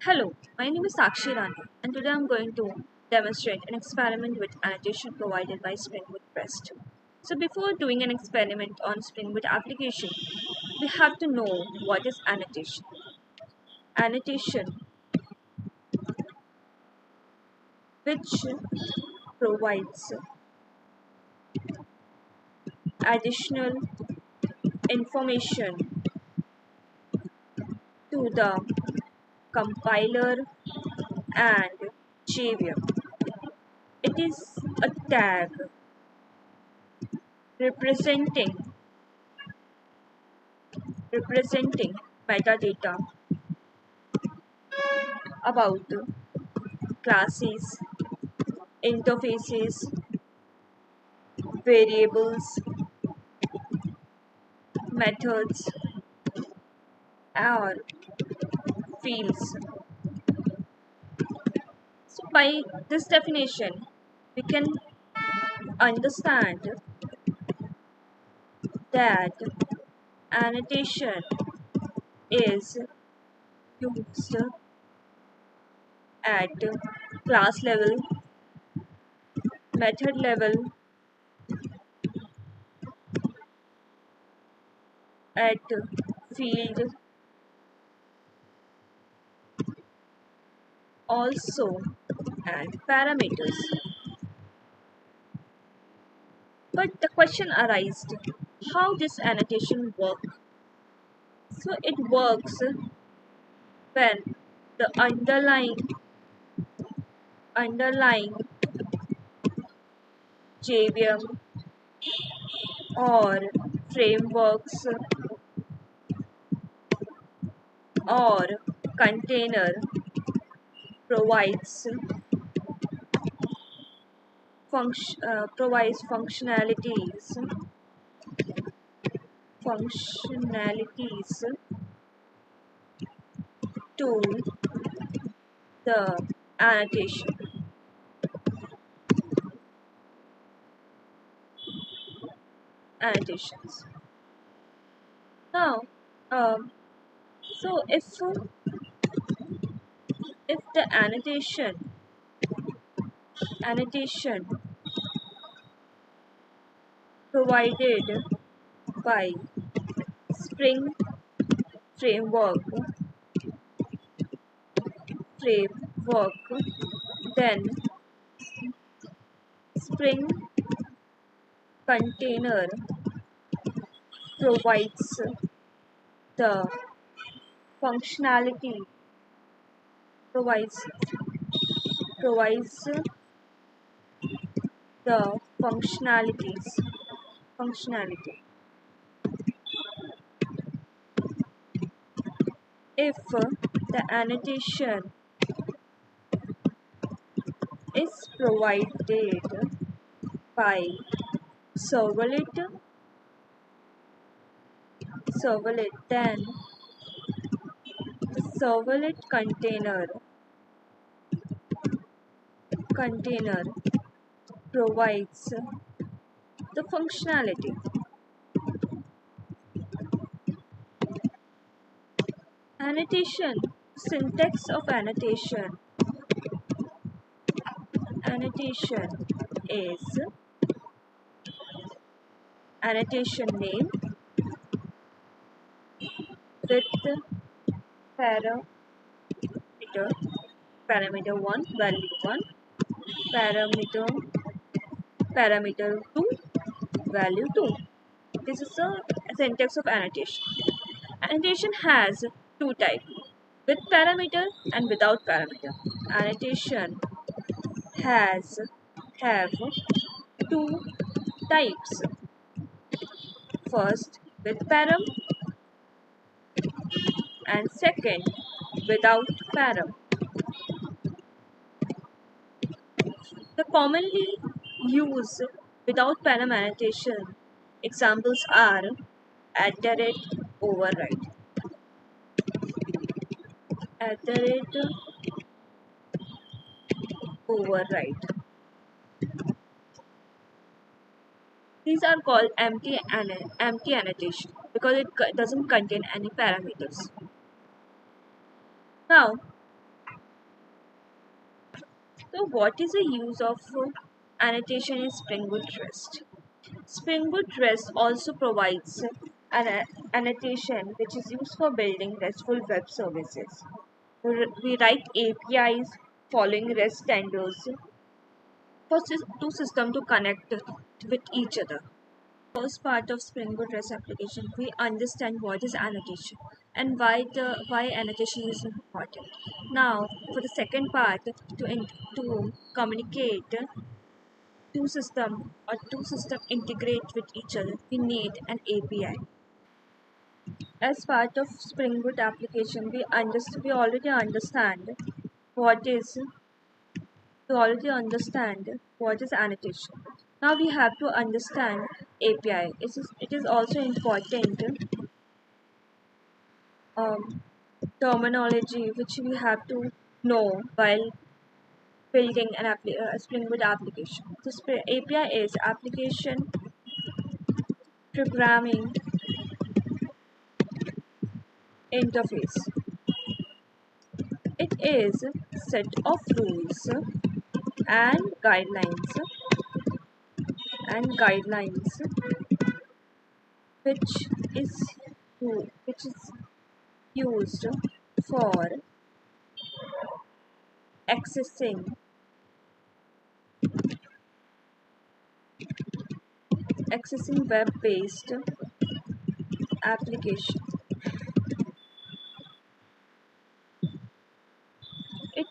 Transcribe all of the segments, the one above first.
Hello, my name is Sakshi Rani and today I'm going to demonstrate an experiment with annotation provided by SpringBootRest. So before doing an experiment on Spring Boot application, we have to know what is annotation. Annotation, which provides additional information to the compiler and JVM. It is a tag representing metadata about classes, interfaces, variables, methods, or fields. So by this definition, we can understand that annotation is used at class level, method level, at field, also and parameters. But the question arises, how this annotation works? So it works when the underlying JVM or frameworks or container provides functionalities to the annotations. Now, so if the annotation provided by Spring framework, then Spring container provides the functionality provides provides the functionality. If the annotation is provided by servlet, then the servlet container provides the functionality. Annotation, syntax of annotation is annotation name with parameter 1 value 1, parameter 2 value 2. This is the syntax of annotation. Annotation has two types, with parameter and without parameter. Annotation have two types. First with param and second without param. The commonly used without param annotation examples are @override, @override. These are called empty annotation because it doesn't contain any parameters. Now, So what is the use of annotation in Spring Boot REST? Spring Boot REST also provides an annotation which is used for building RESTful web services. We write APIs following REST standards for two systems to connect with each other. First part of Spring Boot REST application, we understand what is annotation and why annotation is important. Now, for the second part, to communicate two system integrate with each other, we need an API. As part of Spring Boot application, we already understand what is annotation. Now we have to understand API. It is also important terminology which we have to know while building a Spring Boot application. So API is application programming interface. It is set of rules and guidelines which is used for accessing web-based application. It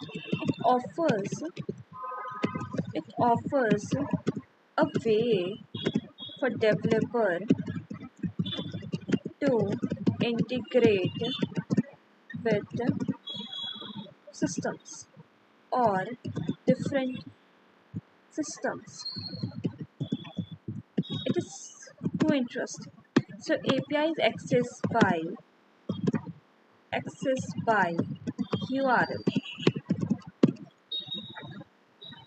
offers a way for developer to integrate with systems or different systems. It is too interesting. So API is accessed by URL.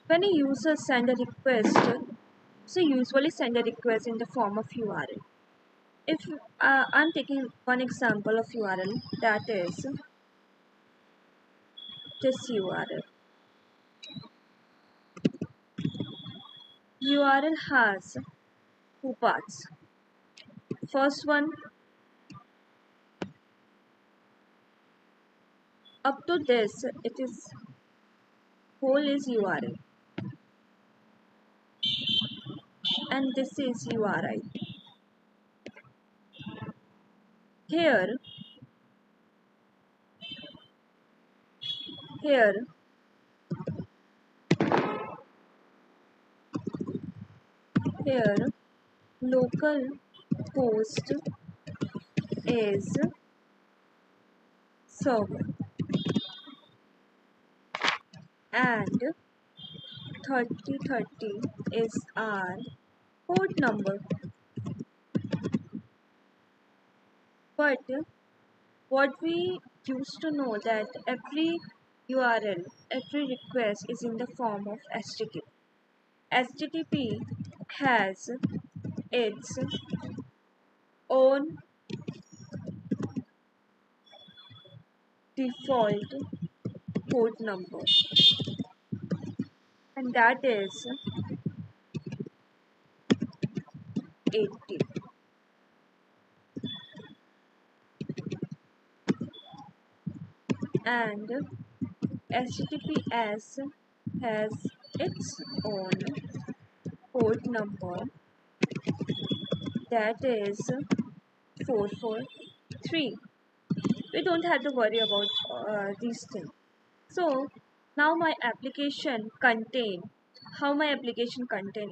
When a user send a request, so usually send a request in the form of URL. If I'm taking one example of URL, that is this URL. URL has two parts. First one, up to this, it is whole is URL, and this is URI. Here, here, here, local host is server, and 3030 is our port number. But what we used to know that every URL, every request is in the form of HTTP. HTTP has its own default port number, and that is 80. And HTTPS has its own port number, that is 443. We don't have to worry about these things. So now how my application contain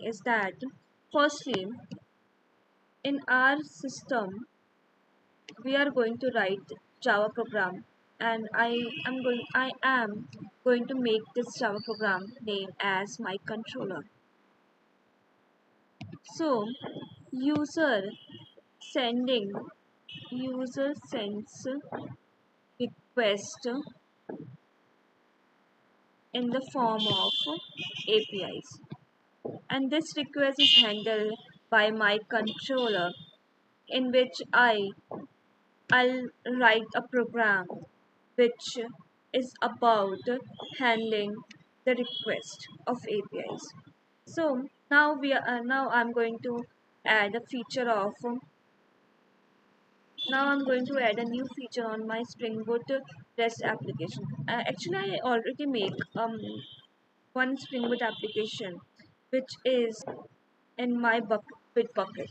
is that firstly, in our system we are going to write Java program, and I am going to make this Java program name as my controller. So user sends request in the form of APIs, and this request is handled by my controller, in which I'll write a program which is about handling the request of APIs. So now now I'm going to add a feature of now I'm going to add a new feature on my Spring Boot REST application. Actually, I already make one Spring Boot application, which is in my bucket.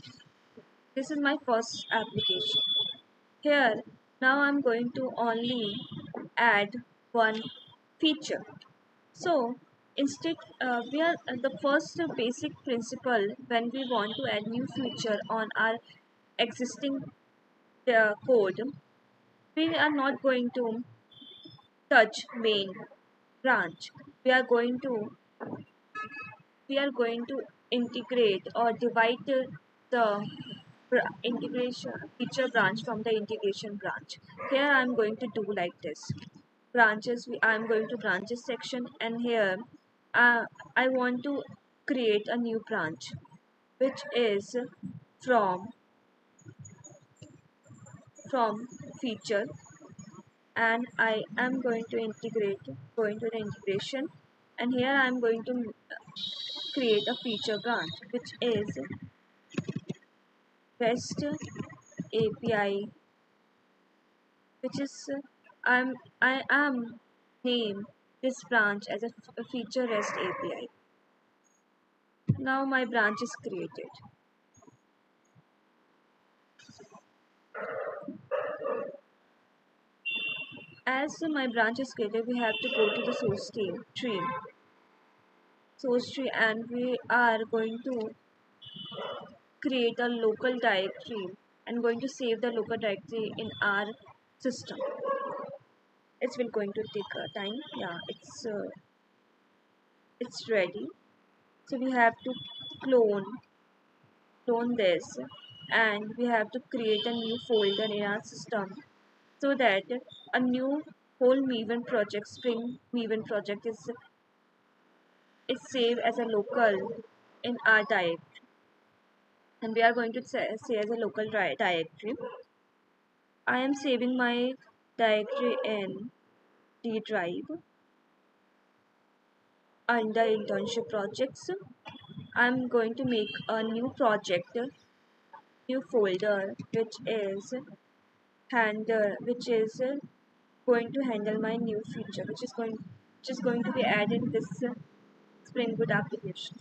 This is my first application. Here, now I'm going to only add one feature. So instead, we are the first basic principle when we want to add new feature on our existing code. We are not going to touch main branch. We are going to we are going to integrate or divide the integration feature branch from the integration branch. Here I am going to do like this. Branches, I am going to branches section, and here I want to create a new branch which is from from feature, and I am going to going to the integration, and here I am going to create a feature branch which is REST API, which is I am name this branch as a feature REST API. Now my branch is created. As my branch is created, we have to go to the source tree, and we are going to create a local directory and going to save the local directory in our system. It's will going to take time. Yeah, it's ready. So we have to clone this, and we have to create a new folder in our system so that a new whole Maven project, Spring Maven project is saved as a local in our directory, and we are going to say as a local directory. I am saving my directory in D drive under internship projects. I'm going to make a new project, new folder, which is going to handle my new feature, which is going to be added in this Spring Boot application.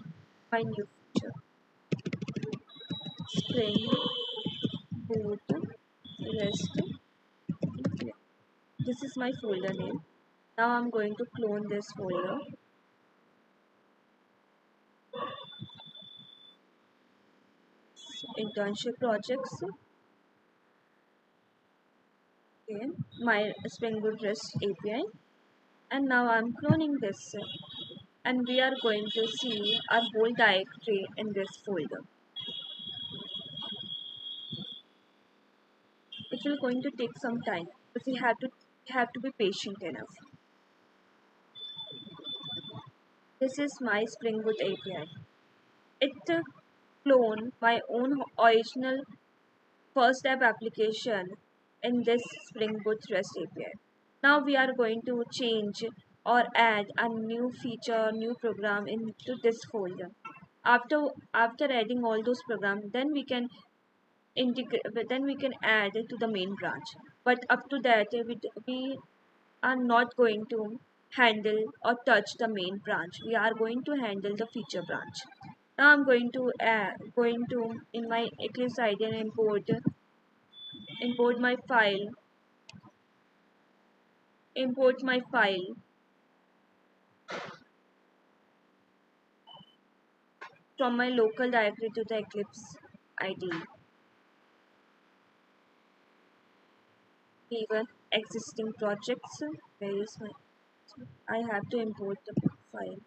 My new feature, Spring Boot REST. This is my folder name. Now I'm going to clone this folder. Internship projects. Okay, my Spring Boot REST API, and now I'm cloning this, and we are going to see our whole directory in this folder. It will going to take some time, but we have to be patient enough. This is my Spring Boot API. It cloned my own original first step application in this Spring Boot REST API. Now we are going to change or add a new feature, new program into this folder. After adding all those programs, then we can add it to the main branch. But up to that, we are not going to handle or touch the main branch. We are going to handle the feature branch. Now I'm going to in my Eclipse IDE and import my file from my local directory to the Eclipse IDE. Even existing projects. Where is my? I have to import the file.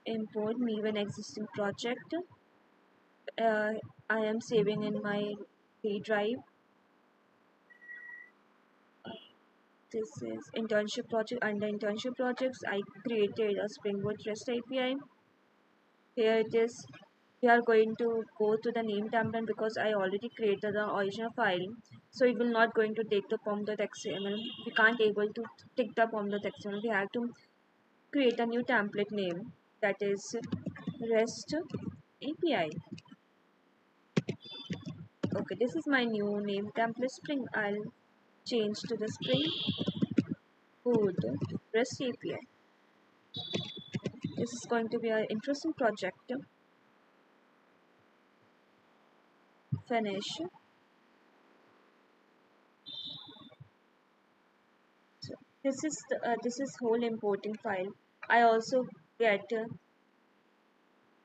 Import Maven existing project. I am saving in my D drive. This is internship project. Under internship projects, I created a Spring Boot REST API. Here it is. we are going to go to the name template because I already created the original file, so it will not going to take the pom.xml. We can't able to take the pom.xml. We have to create a new template name, that is REST API. Okay, this is my new name template Spring. I'll change to the Spring Boot REST API. This is going to be an interesting project. Finish. So this is whole importing file. I also get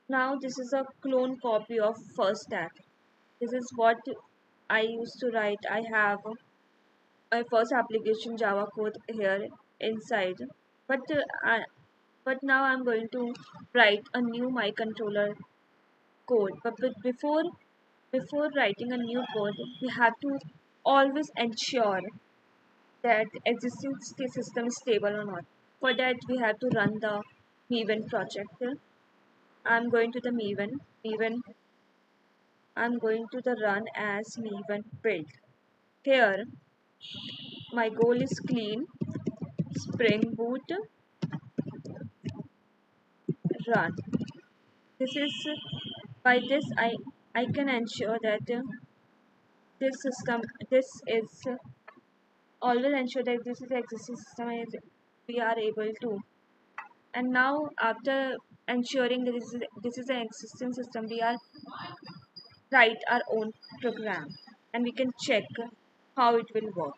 now this is a clone copy of first tag. This is what I used to write. I have my first application Java code here inside, but but now I'm going to write a new my controller code. But before writing a new code, we have to always ensure that existing system is stable or not. For that, we have to run the Maven project. I'm going to the Maven. I'm going to the run as Maven build. Here, my goal is clean, Spring Boot, run. This is by this I can ensure that this is always ensure that this is the existing system is we are able to. And now after ensuring that this is an existing system, we are write our own program and we can check how it will work.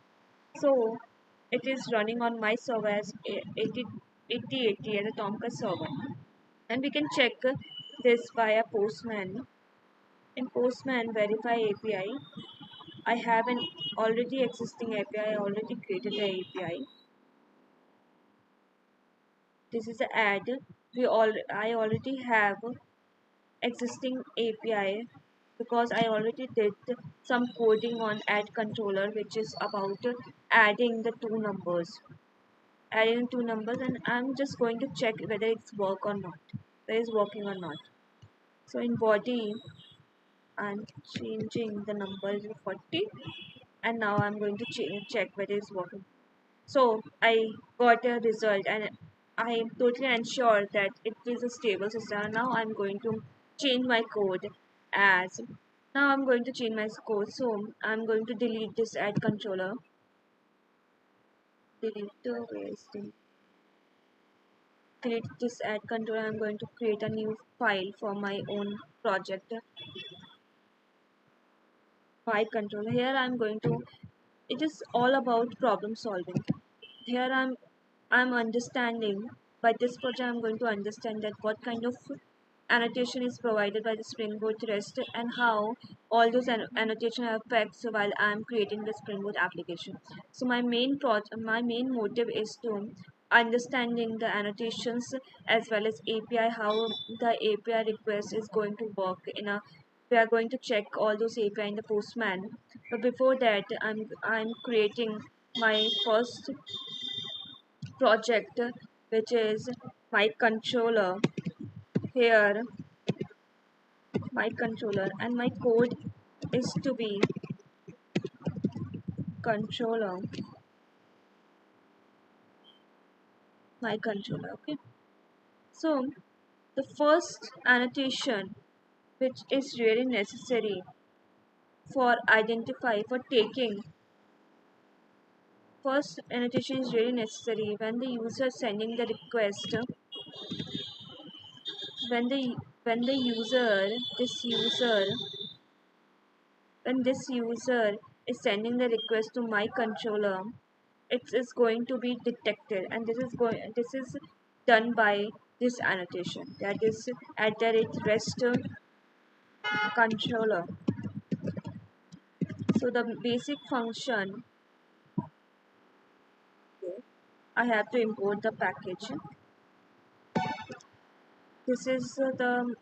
So it is running on my server as 8080 as a Tomcat server, and we can check this via Postman. In Postman verify API, I have an already existing API. I already created the API. This is the add. I already have existing API because I already did some coding on add controller, which is about adding the two numbers, and I'm just going to check whether it's whether it's working or not. So in body, I'm changing the number to 40, and now I'm going to check whether it's working. So I got a result, and I am totally ensured that it is a stable system. Now I'm going to change my code as now I'm going to change my code. So I'm going to delete this add controller. Delete this add controller. I'm going to create a new file for my own project. My controller. Here I'm going to. It is all about problem solving. Here I'm understanding by this project I'm going to understand that what kind of annotation is provided by the Spring Boot REST and how all those annotation affects while I'm creating the Spring Boot application. So my main motive is to understanding the annotations as well as API, how the API request is going to work in a we are going to check all those API in the Postman. But before that, I'm creating my first project, which is my controller. Here, my controller, and my code is to be controller, my controller. Okay. So the first annotation, which is really necessary for identify for taking first annotation is really necessary when the user sending the request when the user this user when this user is sending the request to my controller, it is going to be detected, and this is done by this annotation, that is at the rest controller. So the basic function, I have to import the package. This is the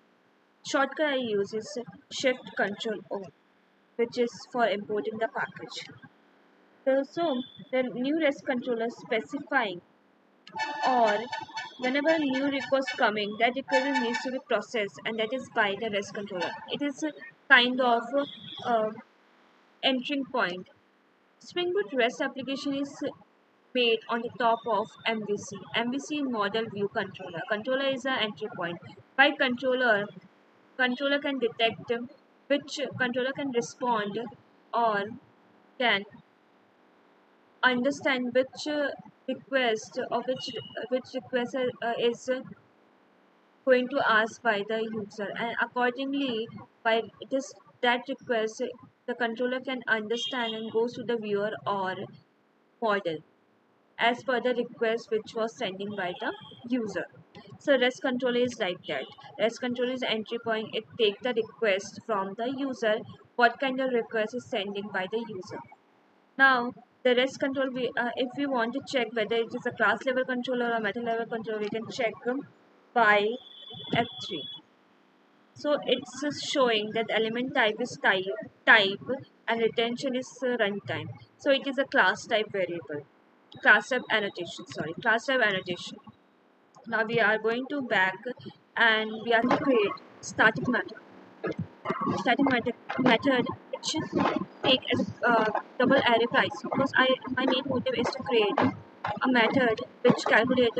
shortcut I use is Shift Control O, which is for importing the package. So the new REST controller specifying or whenever a new request coming, that request needs to be processed, and that is by the REST controller. It is a kind of uh, entering point. Spring Boot REST application is made on the top of MVC. MVC model view controller. Controller is an entry point. By controller can detect which controller can respond or can understand which request or which request is going to ask by the user, and accordingly by this that request the controller can understand and goes to the viewer or model as per the request which was sending by the user. So REST controller is like that. REST controller is entry point. It takes the request from the user, what kind of request is sending by the user. Now the REST control, if we want to check whether it is a class level controller or method level controller, we can check by F3. So it's showing that element type is type and retention is runtime. So it is a class type variable, class type annotation. Sorry, class type annotation. Now we are going to back and we are to create static method. Static method which take as a double array price, because my main motive is to create a method which calculates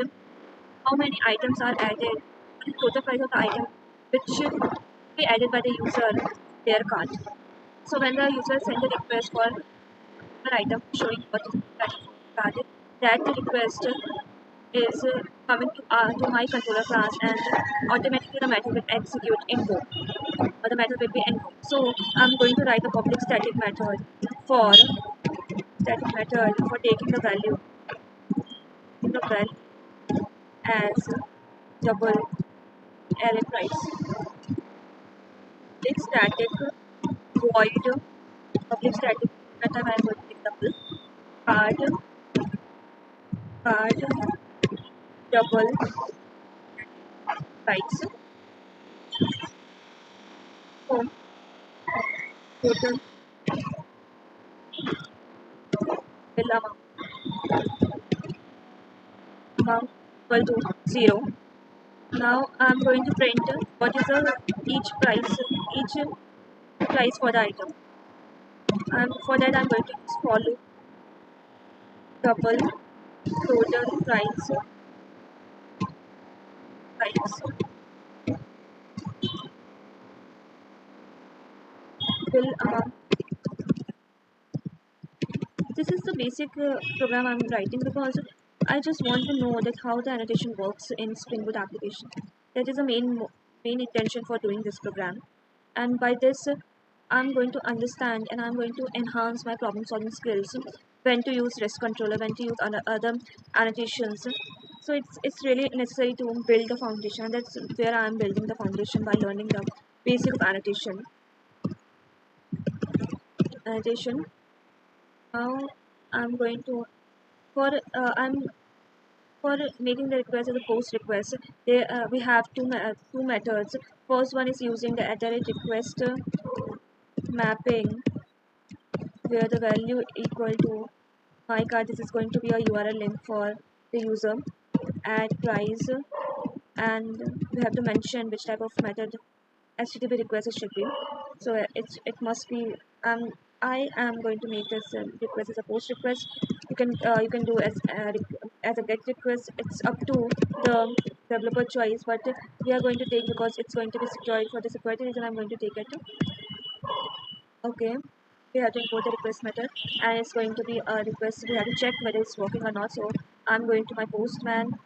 how many items are added, the total price of the item which should be added by the user their cart. So when the user sends a request for an item showing what is that card, that request is coming to my controller class, and automatically the method will execute invoke, or the method will be invoked. So I'm going to write a public for static method for taking the value as double array price. Public static void public static method, I'm going to example card card double price home total bill amount equal to 0. Now I'm going to print what is each price for the item. And for that I'm going to use follow double total price bill amount. This is the basic program I'm writing because I just want to know that how the annotation works in Spring Boot application. That is the main intention for doing this program. And by this, I'm going to understand and I'm going to enhance my problem solving skills. When to use REST controller, when to use other annotations. So it's really necessary to build the foundation, and that's where I'm building the foundation by learning the basic of annotation. Now I'm going to for I'm for making the request as a post request. We have two methods. First one is using the @request mapping, where the value equal to my card. This is going to be a URL link for the user. Add price, and we have to mention which type of method HTTP request it should be. So it must be I am going to make this request as a post request. You can do as a get request. It's up to the developer choice, but we are going to take, because it's going to be secured, for the security reason I'm going to take it. Okay, we have to import the request method, and it's going to be a request. We have to check whether it's working or not. So I'm going to my postman,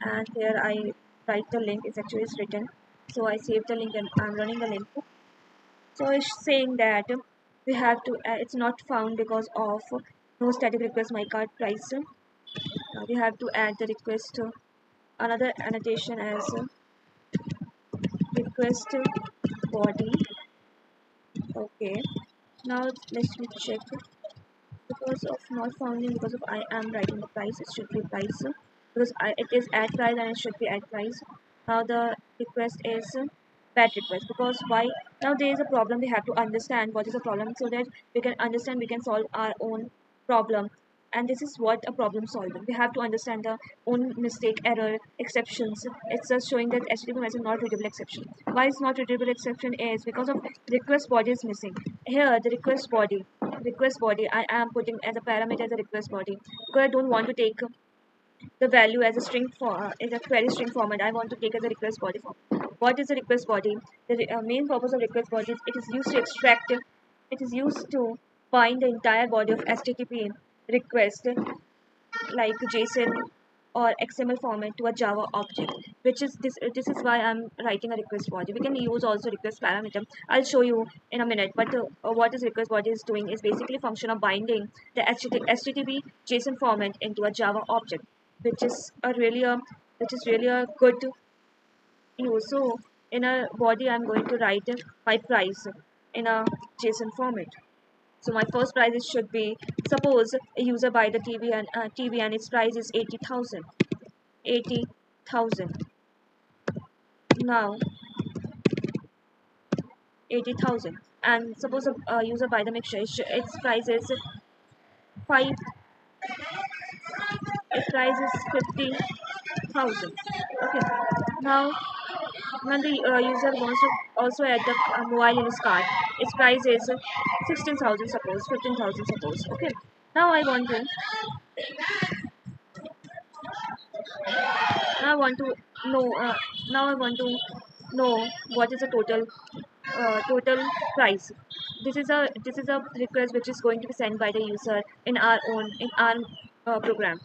and here I write the link. It's actually written, so I save the link and I'm running the link. So it's saying that we have to it's not found because of no static request my card price. We have to add the request another annotation as request body. Okay, now let me check. Because of not founding, because of I am writing the price, it should be price, because it is add price and it should be add price. Now the request is bad request, because why? Now there is a problem. We have to understand what is the problem, so that we can understand, we can solve our own problem. and this is what a problem solver. We have to understand the own mistake, error, exceptions. It's just showing that HTTP message not readable exception. Why is not readable exception is because of request body is missing. Here the request body I am putting as a parameter as a request body because I don't want to take the value as a string for as a query string format. I want to take as a request body form. What is a request body? The main purpose of request body is it is used to extract. It is used to bind the entire body of HTTP request like JSON or XML format to a Java object, which is this. This is why I'm writing a request body. We can use also request parameter. I'll show you in a minute. But what is request body is doing is basically function of binding the HTTP JSON format into a Java object, which is a good use. So in a body, I'm going to write my price in a JSON format. So my first price should be, suppose a user buy the TV and its price is 80,000. 80,000. Now 80,000. And suppose a user buy the mixture. Its price is five. Its price is 50,000. Okay. Now when the user wants to also add the mobile in his cart, its price is 16,000. Suppose 15,000. Suppose. Okay. Now I want to Now I want to know. Now I want to know what is the total price. This is a request which is going to be sent by the user in our program.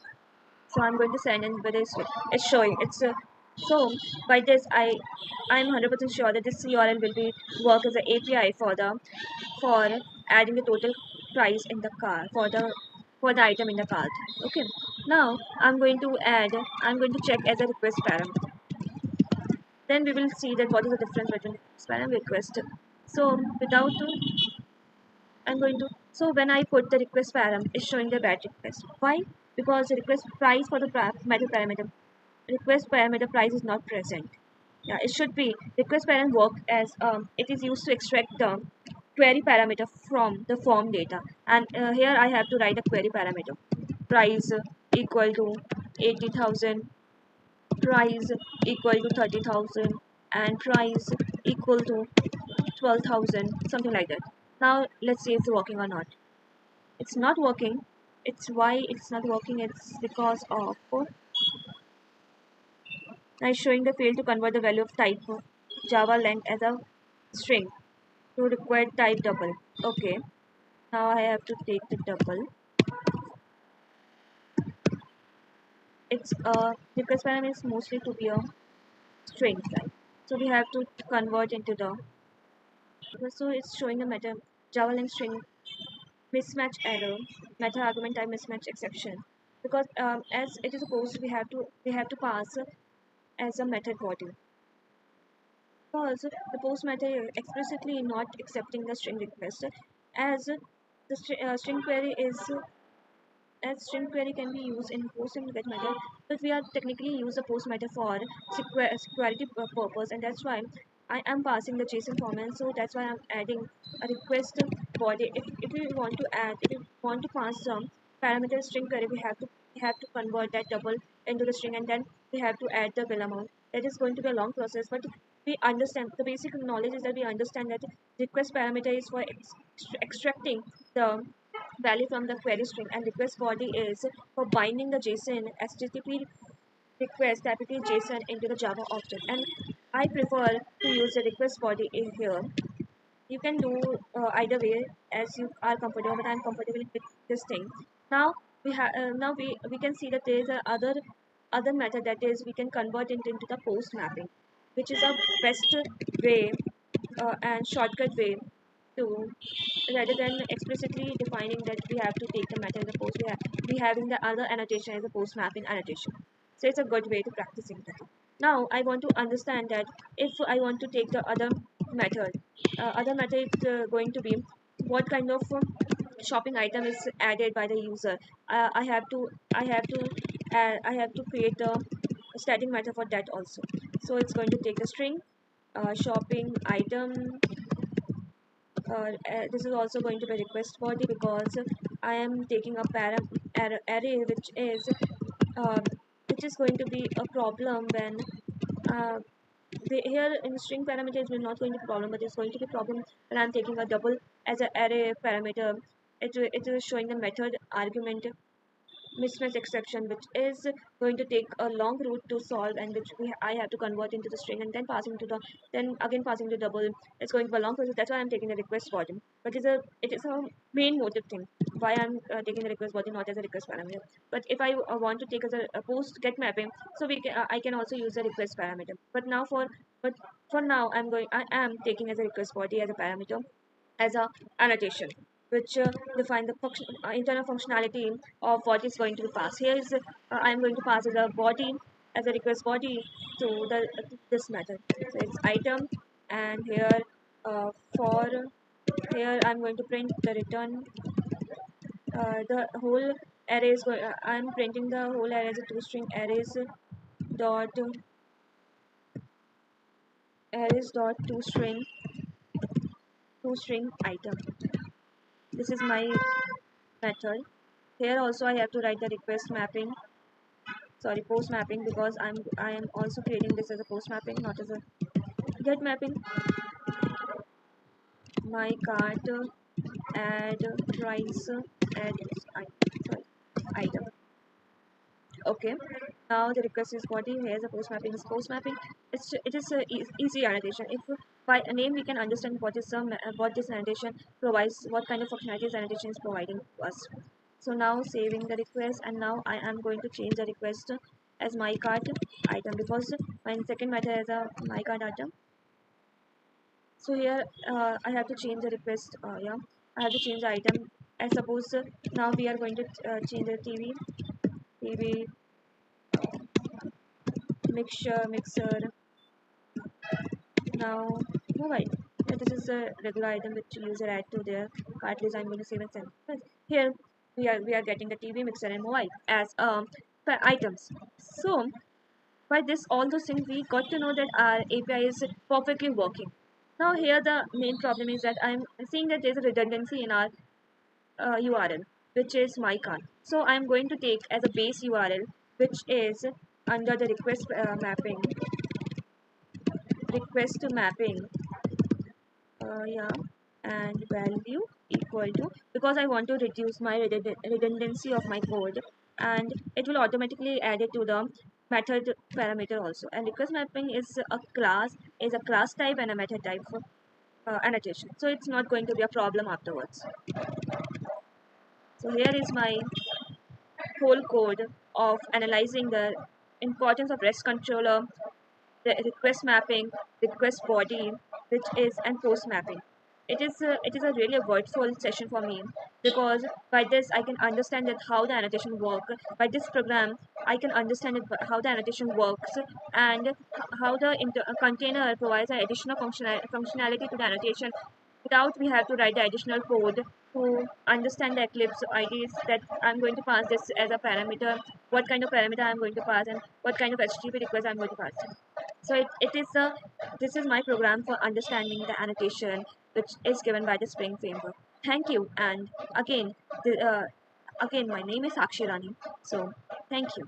So I'm going to send and whether it's showing so by this I'm 100% sure that this URL will be work as an API for adding the total price in the car for the item in the cart. Okay. Now I'm going to check as a request parameter. Then we will see that what is the difference between request param and request. So without I'm going to so when I put the request param, it's showing the bad request. Why? Because the request price for the method parameter request parameter price is not present. Yeah, it should be request param work as it is used to extract the query parameter from the form data, and here I have to write a query parameter price equal to 80,000, price equal to 30,000, and price equal to 12,000, something like that. Now let's see if it's working or not. It's not working. It's why it's not working. It's because of now it's showing the fail to convert the value of type Java length as a string to required type double. Okay. Now I have to take the double. It's request parameter is mostly to be a string type. So we have to convert into the so it's showing a meta Java length string mismatch error, meta argument type mismatch exception. Because as it is supposed we have to pass as a method body. Because the post method is explicitly not accepting the string request as the string query is as string query can be used in post and get method, but we are technically use the post method for security purpose, and that's why I am passing the JSON format. So that's why I'm adding a request body. If we want to add, if we want to pass some parameter string query, we have to convert that double into the string, and then we have to add the bill amount. That is going to be a long process, but we understand the basic knowledge is that we understand that request parameter is for extracting the value from the query string, and request body is for binding the JSON HTTP request typically JSON into the Java object, and I prefer to use the request body in here. You can do either way as you are comfortable, but I'm comfortable with this thing. Now we can see that there is a other method, that is we can convert it into the post mapping, which is a best way and shortcut way to rather than explicitly defining that we have to take the method as a post, we having the other annotation as a post mapping annotation. So it's a good way to practicing that. Now I want to understand that if I want to take the other method going to be what kind of shopping item is added by the user. I have to create a static method for that also. So it's going to take the string shopping item. This is also going to be request body because I am taking a array uh, which is going to be a problem when uh, here in string parameter is not going to be problem, but it's going to be problem when I'm taking a double as an array parameter. It is showing the method argument mismatch exception, which is going to take a long route to solve, and I have to convert into the string and then passing to the then again passing to double. It's going to be a long process. That's why I'm taking the request body. But it is a main motive thing why I'm taking the request body, not as a request parameter. But if I want to take as a post get mapping, so I can also use the request parameter. But for now I am taking as a request body as a parameter as a annotation, which define the internal functionality of what is going to be passed. Here is I'm going to pass as a body, as a request body to this method. So it's item, and here for here I'm going to print the return the whole arrays. I'm printing the whole array as a two-string dot arrays dot two string item. This is my method. Here also I have to write the request mapping, sorry, post mapping, because I am also creating this as a post mapping, not as a get mapping. My cart add price add sorry, item. Okay, now the request is body. Here's a post mapping. Is post mapping. It is a easy annotation. If by a name we can understand what this annotation provides, what kind of functionalities annotation is providing to us. So now saving the request, and now I am going to change the request as my cart item, because my second method is a my cart item. So here I have to change the request. Yeah, I have to change the item. I suppose now we are going to change the TV mixer. Now mobile. Yeah, this is a regular item which user add to their cart list. I'm going to save and send. But here we are getting the TV mixer and mobile as items. So by this all those things we got to know that our API is perfectly working. Now here the main problem is that I'm seeing that there's a redundancy in our URL, which is my cart. So I'm going to take as a base URL, which is under the request mapping, yeah, and value equal to, because I want to reduce my redundancy of my code, and it will automatically add it to the method parameter also. And request mapping is a class type and a method type for annotation, so it's not going to be a problem afterwards. So here is my whole code of analyzing the importance of REST controller, the request mapping, request body, which is and post mapping. It is a really a worthwhile session for me, because by this I can understand that how the annotation work. By this program, I can understand how the annotation works, and how the container provides an additional functionality to the annotation, without we have to write the additional code to understand the Eclipse IDs that I'm going to pass this as a parameter, what kind of parameter I'm going to pass, and what kind of HTTP request I'm going to pass. So it is a this is my program for understanding the annotation, which is given by the Spring framework. Thank you, and again, again, my name is Akshirani. So thank you.